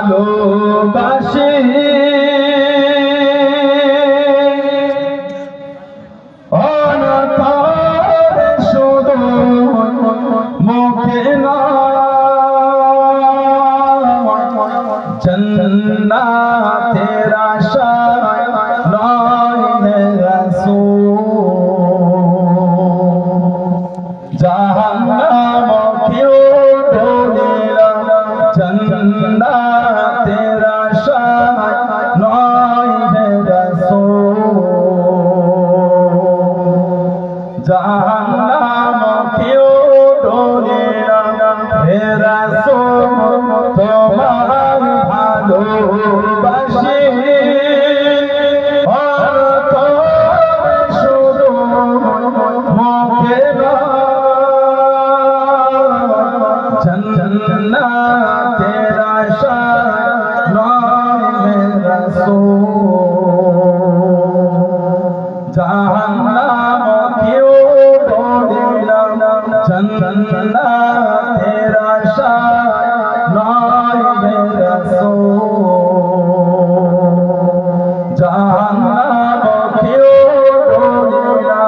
ভালোবাসি অন্তরে শুধু মুখে জান্নাতের আশায় নয় হে রাসূল জাহান্নাম কেউ ডোরে না জান্নাতের আশায় নয় হে রাসূল জাহান্নাম কেউ ডোরে না হে রাসূল তোমার ভালোবাসি অন্তরে শুধু মুখে জান্নাতের আশায় নয় হে রাসূল জাহান্নাম কেউ ডোরে না জান্নাতের আশায় নয় হে রাসূল জাহান্নাম কেউ ডোরে না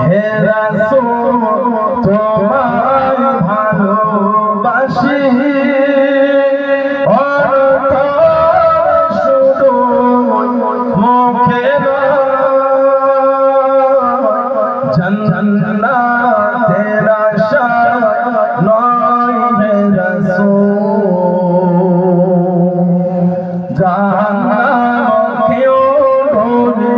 হে রাসূল তোমার ভালোবাসি অন্তরে শুধু মুখে জান্নাতের আশায় নয় হে রাসূল জাহান্নাম কেউ ডোরে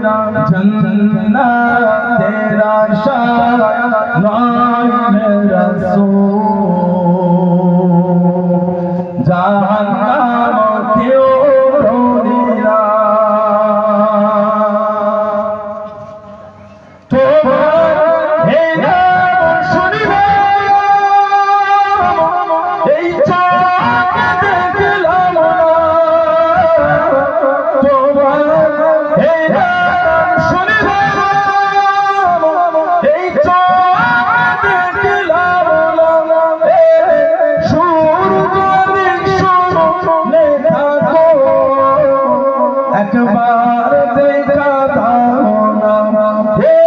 না জান্নাতের আশায় নয় হে রাসূল জাহান্নাম কেউ ডোরে না তোমার হে নাম শুনিবে এই চোখে দেখলাম না তোমার হে নাম শুনিবে এই চোখে দেখলাম না সুর যদি শুনে থাকো একবার দেখা দাও না হে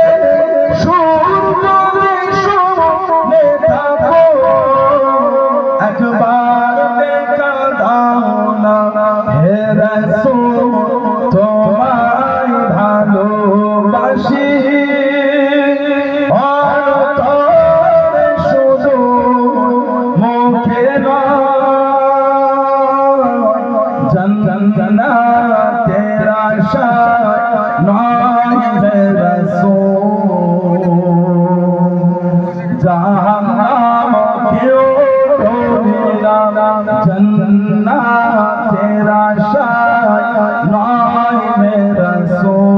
সুর যদি শুনে থাকো একবার দেখা দাও না হে রাসূল তোমায় ভালোবাসি অন্তরে শুধু মুখে জান্নাতের আশায় নয় হে রাসূল জাহান্নাম কেউ ডোরে না জান্নাতের আশায় নয় হে রাসূল